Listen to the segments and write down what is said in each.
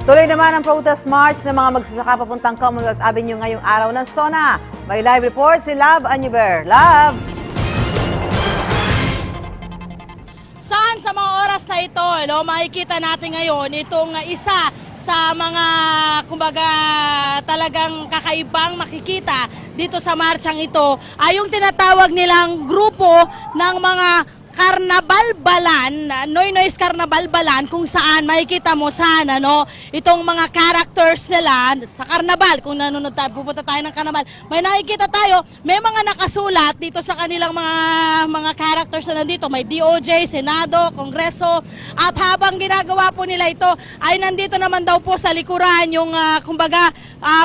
Tuloy naman ang protest march ng mga magsasaka papuntang Commonwealth Avenue ngayong araw ng SONA. May live report si Love Anniver. Love! Saan sa mga oras na ito, makikita natin ngayon itong isa sa mga, kumbaga, talagang kakaibang makikita dito sa marchang ito ay yung tinatawag nilang grupo ng mga Carnaval Balan, Noynoy's Carnaval Balan, kung saan makikita mo sana itong mga characters nila sa Carnaval. Kung nanonood tayo, pupunta tayo ng Carnaval, may nakikita tayo, may mga nakasulat dito sa kanilang mga characters na nandito. May DOJ, Senado, Kongreso, at habang ginagawa po nila ito, ay nandito naman daw po sa likuran yung kumbaga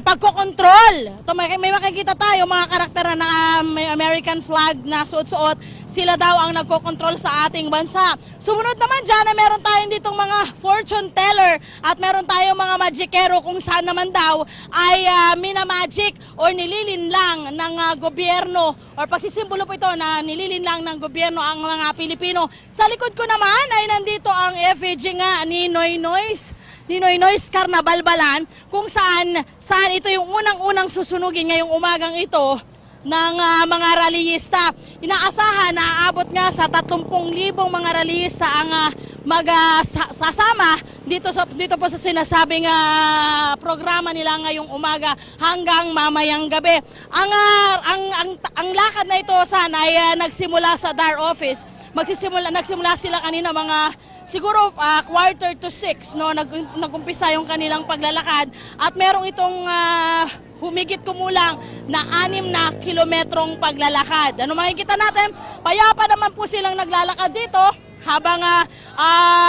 pagkokontrol. Ito, may makikita tayo mga karakter na may American flag na suot-suot. Sila daw ang nagkokontrol sa ating bansa. Sumunod naman dyan na meron tayong ditong mga fortune teller at meron tayong mga magikero kung saan naman daw ay minamagic o nililinlang ng gobyerno or pagsisimbolo po ito na nililinlang ng gobyerno ang mga Pilipino. Sa likod ko naman ay nandito ang effigy nga ni Noynoy's Carnaval Balan kung saan ito yung unang-unang susunugin ngayong umagang ito ng mga rallyista. Inaasahan na aabot nga sa 30,000 mga rallyista ang sasama dito po sa sinasabing programa nila ngayong umaga hanggang mamayang gabi. Ang lakad na ito sana ay nagsimula sa DAR office. Nagsimula sila kanina mga siguro 5:45 nagumpisa yung kanilang paglalakad at merong itong humigit kumulang na 6 na kilometrong paglalakad. Ano makikita natin? Payapa naman po silang naglalakad dito habang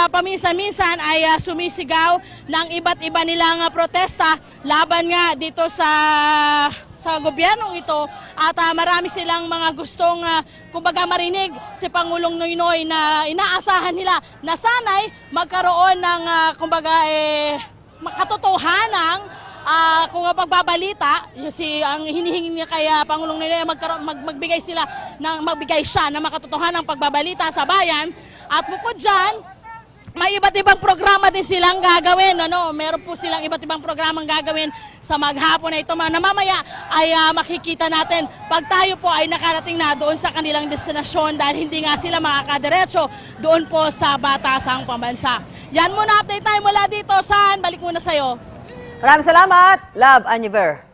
paminsan-minsan ay sumisigaw ng iba't iba nilang protesta laban nga dito sa gobyernong ito at marami silang mga gustong kumbaga marinig si Pangulong Noynoy na inaasahan nila na sana'y magkaroon ng kumbaga katotohanang kung pagbabalita, ang hinihingi niya kay Pangulong Noynoy magbigay siya ng makatotohanan ng pagbabalita sa bayan. At bukod dyan, may iba't ibang programa din silang gagawin. Meron po silang iba't ibang programang gagawin sa maghapon na ito. Mamaya ay makikita natin pag tayo po ay nakarating na doon sa kanilang destinasyon dahil hindi nga sila makakadiretso doon po sa Batasang Pambansa. Yan muna, update tayo mula dito. Balik muna sa'yo. Maraming salamat, Love Anniver.